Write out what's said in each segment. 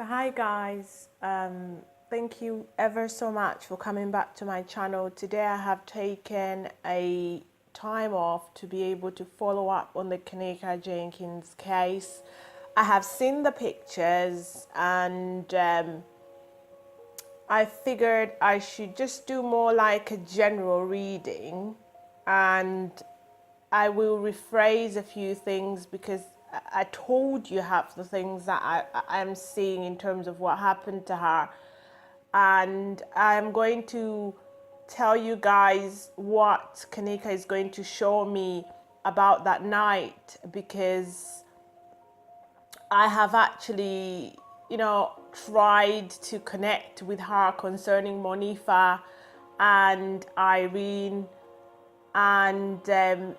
So hi guys, thank you ever so much for coming back to my channel. Today I have taken a time off to be able to follow up on the Kenneka Jenkins case. I have seen the pictures and I figured I should just do more like a general reading, and I will rephrase a few things because I told you half the things that I'm seeing in terms of what happened to her. And I'm going to tell you guys what Kenneka is going to show me about that night, because I have actually, tried to connect with her concerning Monifa and Irene, and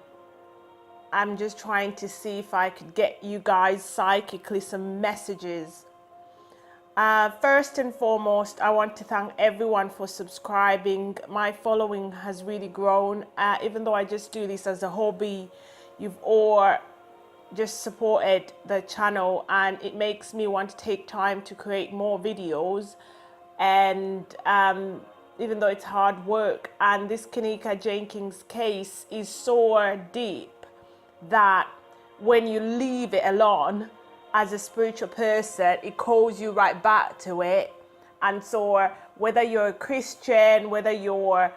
I'm just trying to see if I could get you guys psychically some messages. First and foremost, I want to thank everyone for subscribing. My following has really grown. Even though I just do this as a hobby, you've all just supported the channel, and it makes me want to take time to create more videos. And even though it's hard work, and this Kenneka Jenkins case is so deep that when you leave it alone as a spiritual person, it calls you right back to it. And so whether you're a Christian, whether you're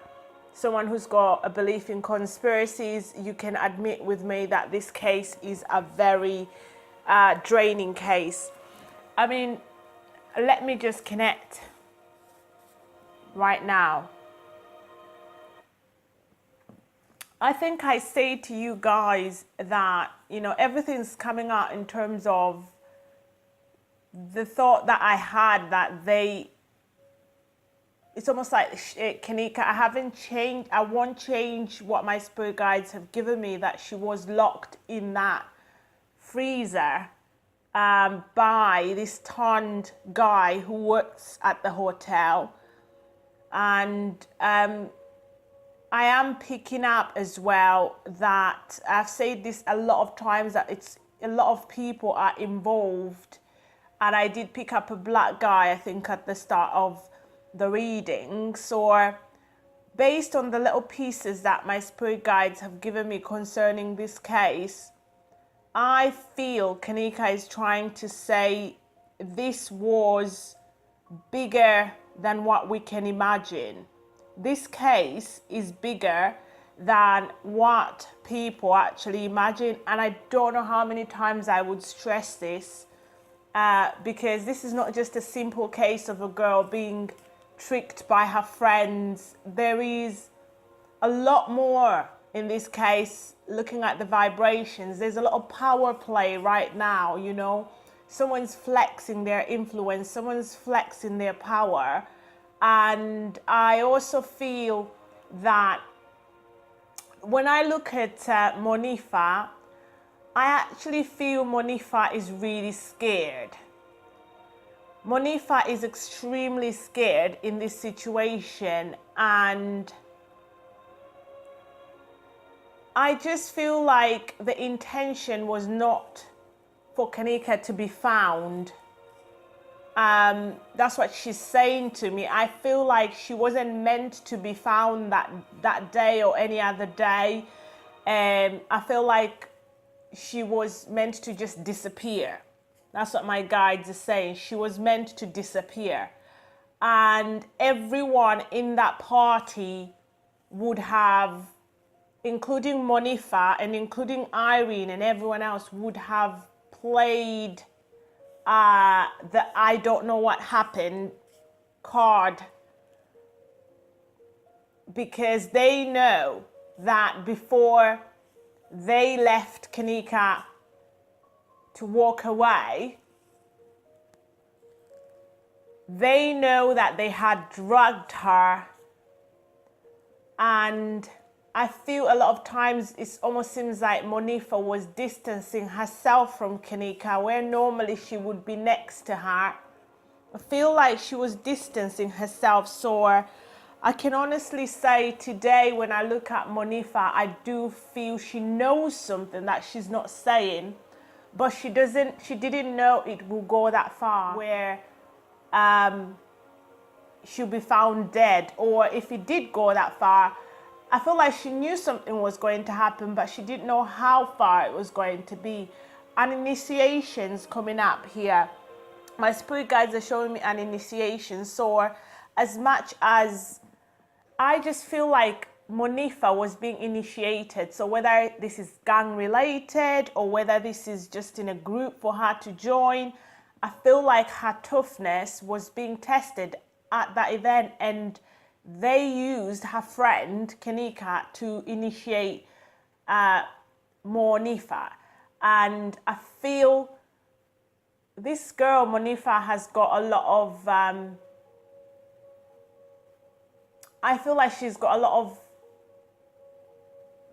someone who's got a belief in conspiracies, you can admit with me that this case is a very draining case. I mean, let me just connect right now. I think I say to you guys that, everything's coming out in terms of the thought that I had that it's almost like Kenneka, I haven't changed, I won't change what my spirit guides have given me, that she was locked in that freezer by this turned guy who works at the hotel. And I am picking up as well that I've said this a lot of times, that it's a lot of people are involved. And I did pick up a black guy, I think, at the start of the reading. So based on the little pieces that my spirit guides have given me concerning this case, I feel Kenneka is trying to say this was bigger than what we can imagine. This case is bigger than what people actually imagine. And I don't know how many times I would stress this, because this is not just a simple case of a girl being tricked by her friends. There is a lot more in this case. Looking at the vibrations, there's a lot of power play right now. Someone's flexing their influence, someone's flexing their power. And I also feel that when I look at Monifa, I actually feel Monifa is really scared. Monifa is extremely scared in this situation, and I just feel like the intention was not for Kenneka to be found. That's what she's saying to me. I feel like she wasn't meant to be found that day or any other day. I feel like she was meant to just disappear. That's what my guides are saying. She was meant to disappear. And everyone in that party would have, including Monifa and including Irene and everyone else, would have played the I don't know what happened card, because they know that before they left Kenneka to walk away, they know that they had drugged her. And I feel a lot of times it almost seems like Monifa was distancing herself from Kenneka, where normally she would be next to her. I feel like she was distancing herself. So I can honestly say today, when I look at Monifa, I do feel she knows something that she's not saying, but she didn't know it will go that far, where she'll be found dead, or if it did go that far, I feel like she knew something was going to happen, but she didn't know how far it was going to be. An initiation's coming up here. My spirit guides are showing me an initiation. So as much as I just feel like Monifa was being initiated, so whether this is gang related or whether this is just in a group for her to join, I feel like her toughness was being tested at that event, and they used her friend Kenneka to initiate Monifa. And I feel this girl Monifa has got a lot of I feel like she's got a lot of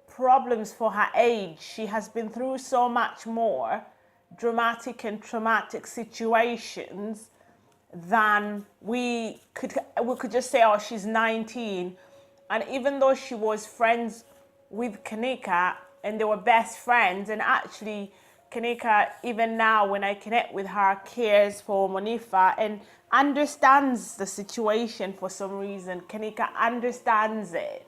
problems for her age. She has been through so much more dramatic and traumatic situations than we could just say, oh, she's 19. And even though she was friends with Kenneka and they were best friends, and actually Kenneka, even now when I connect with her, cares for Monifa and understands the situation for some reason. Kenneka understands it.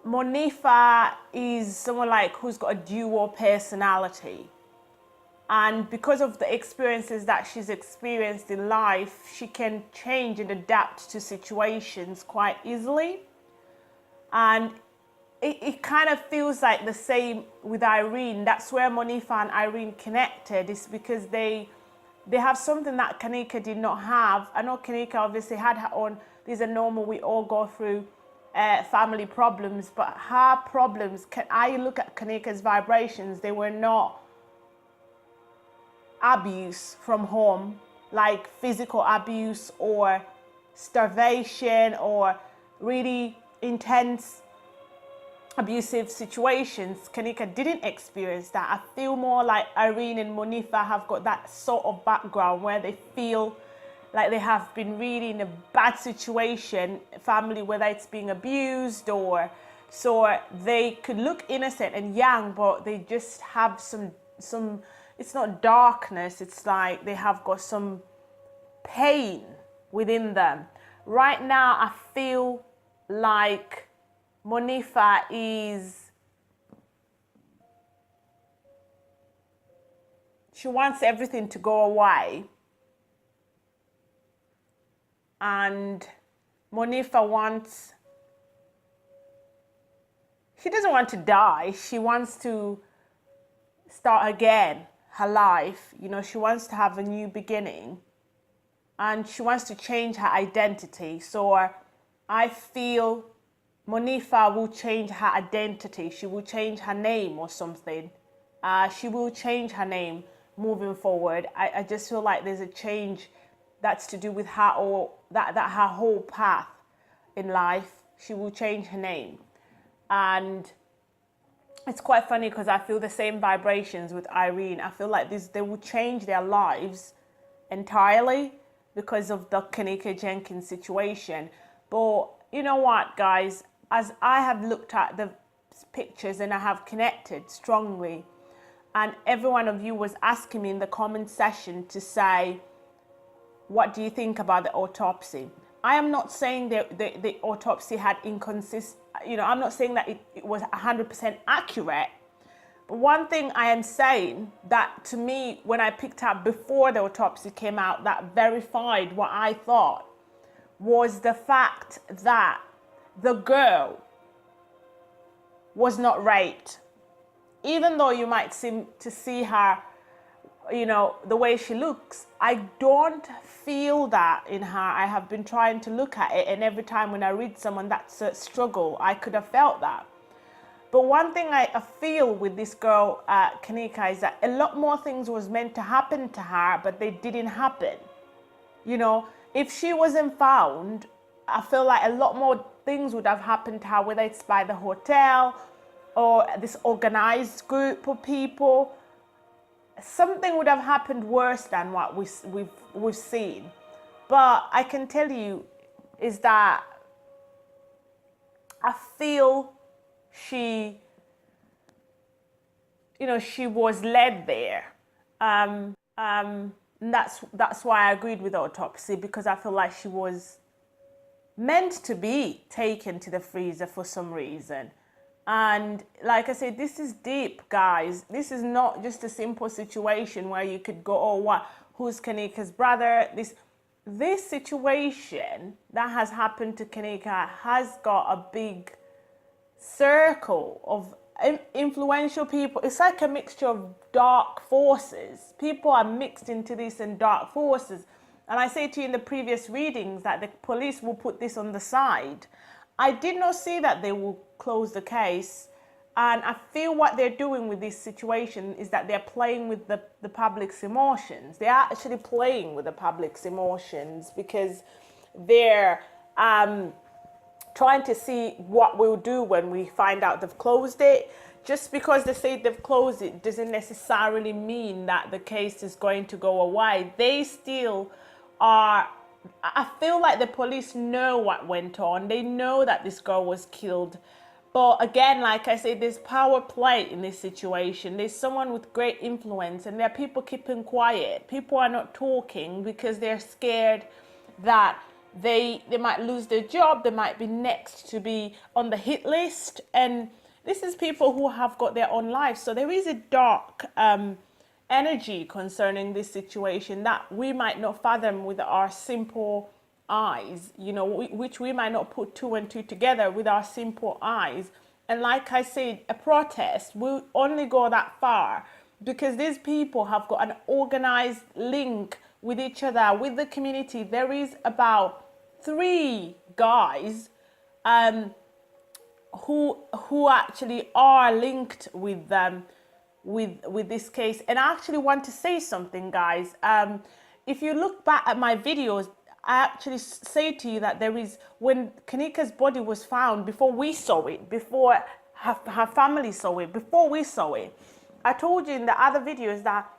Monifa is someone like who's got a dual personality. And because of the experiences that she's experienced in life, she can change and adapt to situations quite easily. And it kind of feels like the same with Irene. That's where Monifa and Irene connected, is because they have something that Kenneka did not have. I know Kenneka obviously had her own, these are normal, we all go through family problems, but her problems, I look at Kenneka's vibrations, they were not abuse from home, like physical abuse or starvation or really intense abusive situations. Kenneka didn't experience that. I feel more like Irene and Monifa have got that sort of background where they feel like they have been really in a bad situation, family, whether it's being abused or so they could look innocent and young, but they just have some it's not darkness, it's like they have got some pain within them. Right now, I feel like Monifa she wants everything to go away. And Monifa she doesn't want to die. She wants to start again, her life. You know, she wants to have a new beginning. And she wants to change her identity. So I feel Monifa will change her identity. She will change her name or something. She will change her name moving forward. I just feel like there's a change that's to do with her, or that her whole path in life. She will change her name. And it's quite funny because I feel the same vibrations with Irene. I feel like they will change their lives entirely because of the Kenneka Jenkins situation. But you know what, guys? As I have looked at the pictures and I have connected strongly, and every one of you was asking me in the comment section to say, what do you think about the autopsy? I am not saying the autopsy had inconsistent, I'm not saying that it was 100% accurate. But one thing I am saying that to me, when I picked up before the autopsy came out, that verified what I thought, was the fact that the girl was not raped. Even though you might seem to see her, the way she looks, I don't feel that in her. I have been trying to look at it, and every time when I read someone that's a struggle, I could have felt that. But one thing I feel with this girl, Kenneka, is that a lot more things was meant to happen to her, but they didn't happen. If she wasn't found, I feel like a lot more things would have happened to her, whether it's by the hotel or this organized group of people. Something would have happened worse than what we've seen. But I can tell you is that I feel she was led there. And that's why I agreed with the autopsy, because I feel like she was meant to be taken to the freezer for some reason. And like I said, this is deep, guys. This is not just a simple situation where you could go, oh, what, who's Kenneka's brother? This situation that has happened to Kenneka has got a big circle of influential people. It's like a mixture of dark forces. People are mixed into this and dark forces. And I say to you in the previous readings that the police will put this on the side. I did not see that they will close the case. And I feel what they're doing with this situation is that they're playing with the public's emotions. They're actually playing with the public's emotions because they're trying to see what we'll do when we find out they've closed it. Just because they say they've closed it doesn't necessarily mean that the case is going to go away. They still are. I feel like the police know what went on. They know that this girl was killed. But again, like I said, there's power play in this situation. There's someone with great influence and there are people keeping quiet. People are not talking because they're scared that they might lose their job. They might be next to be on the hit list. And this is people who have got their own lives. So there is a dark energy concerning this situation that we might not fathom with our simple eyes, you know, which we might not put two and two together with our simple eyes. And like I said, a protest will only go that far because these people have got an organized link with each other, with the community. There is about 3 guys who actually are linked with them with this case. And I actually want to say something, guys. If you look back at my videos, I actually say to you that there is, when Kenneka's body was found, before we saw it, before her family saw it, before we saw it, I told you in the other videos that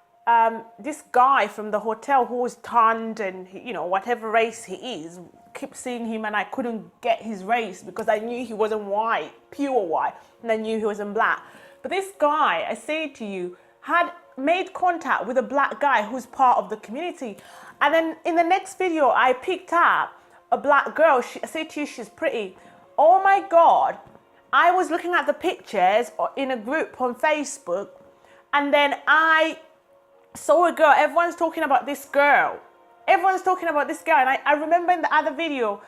this guy from the hotel who was tanned and, you know, whatever race he is, keep seeing him and I couldn't get his race because I knew he wasn't white, pure white, and I knew he wasn't black. But this guy, I say to you, had made contact with a black guy who's part of the community. And then in the next video, I picked up a black girl. I say to you, she's pretty. Oh my God. I was looking at the pictures in a group on Facebook, and then I saw a girl. Everyone's talking about this girl. Everyone's talking about this girl. And I remember in the other video,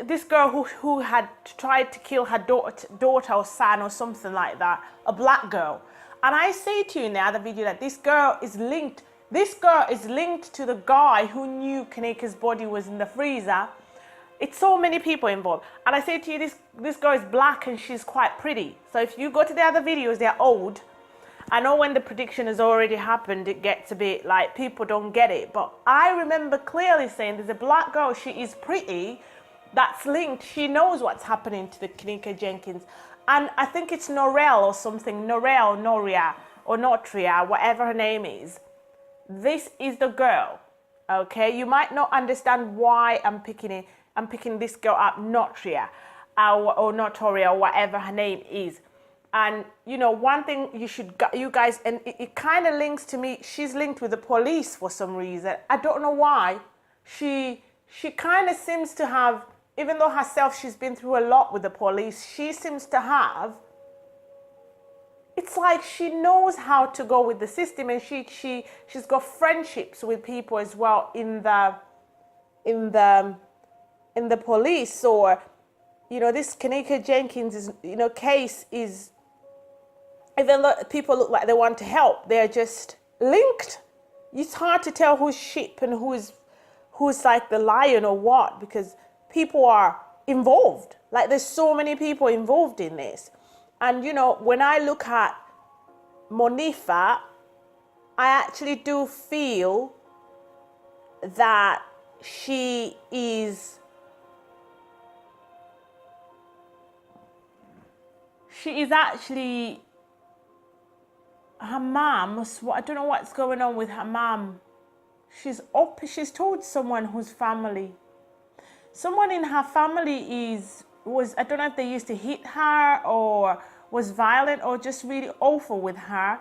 this girl who had tried to kill her daughter or son or something like that, a black girl. And I say to you in the other video that this girl is linked. This girl is linked to the guy who knew Kenneka's body was in the freezer. It's so many people involved. And I say to you, this girl is black and she's quite pretty. So if you go to the other videos, they're old. I know when the prediction has already happened, it gets a bit like people don't get it. But I remember clearly saying there's a black girl, she is pretty, that's linked. She knows what's happening to the Kenneka Jenkins. And I think it's Norel or something, Norel, Noria, or Notria, whatever her name is. This is the girl, okay? You might not understand why I'm picking it. I'm picking this girl up, Notria, or Notoria, or whatever her name is. And, you know, one thing you guys, and it kind of links to me, she's linked with the police for some reason. I don't know why. She kind of seems to have, even though herself she's been through a lot with the police, she seems to have, it's like she knows how to go with the system, and she's got friendships with people as well in the police. Or, you know, this Kenneka Jenkins is, you know, case is, even though people look like they want to help, they're just linked. It's hard to tell who's sheep and who's like the lion or what, because people are involved. Like, there's so many people involved in this. And, you know, when I look at Monifa, I actually do feel that she is actually, her mom, I don't know what's going on with her mom. She's told someone whose family, someone in her family was, I don't know if they used to hit her or was violent or just really awful with her.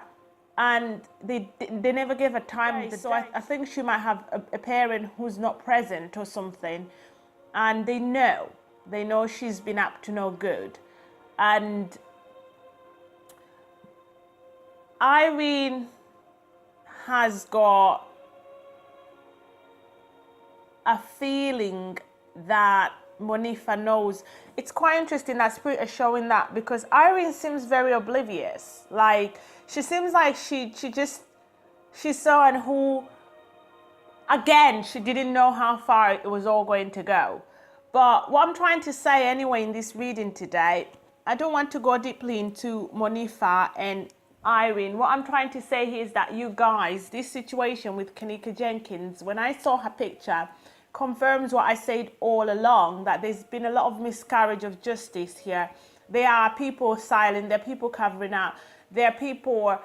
and they never give a time of the so I think she might have a parent who's not present or something, and they know she's been up to no good. And Irene has got a feeling that Monifa knows. It's quite interesting that Spirit is showing that, because Irene seems very oblivious. Like, she seems like she saw and who, again, she didn't know how far it was all going to go. But what I'm trying to say anyway in this reading today, I don't want to go deeply into Monifa and Irene. What I'm trying to say here is that you guys, this situation with Kenneka Jenkins, when I saw her picture, confirms what I said all along, that there's been a lot of miscarriage of justice here. There are people silent, there are people covering up, there are people,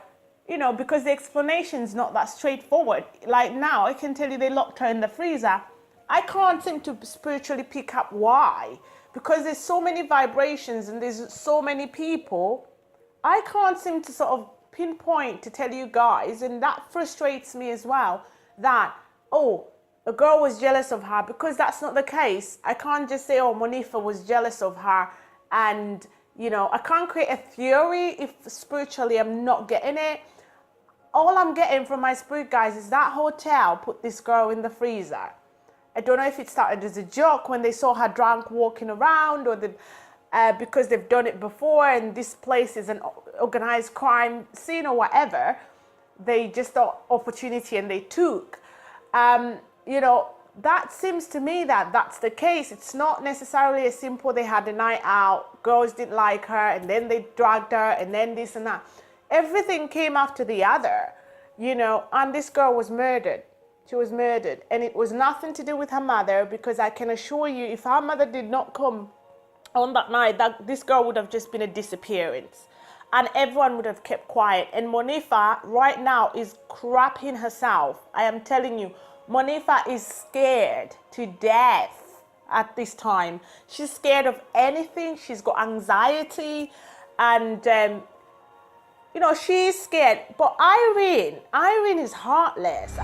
you know, because the explanation's not that straightforward. Like now, I can tell you they locked her in the freezer. I can't seem to spiritually pick up why, because there's so many vibrations and there's so many people. I can't seem to sort of pinpoint to tell you guys, and that frustrates me as well, that, oh, a girl was jealous of her, because that's not the case. I can't just say, oh, Monifa was jealous of her, and, you know, I can't create a theory if spiritually I'm not getting it. All I'm getting from my spirit guys is that hotel put this girl in the freezer. I don't know if it started as a joke when they saw her drunk walking around, or because they've done it before and this place is an organized crime scene or whatever. They just thought opportunity and they took. You know, that seems to me that that's the case. It's not necessarily as simple they had a night out, girls didn't like her, and then they dragged her, and then this and that. Everything came after the other, you know, and this girl was murdered. She was murdered, and it was nothing to do with her mother, because I can assure you, if her mother did not come on that night, that this girl would have just been a disappearance, and everyone would have kept quiet. And Monifa right now is crapping herself. I am telling you, Monifa is scared to death at this time. She's scared of anything. She's got anxiety, and you know, she's scared. But Irene is heartless.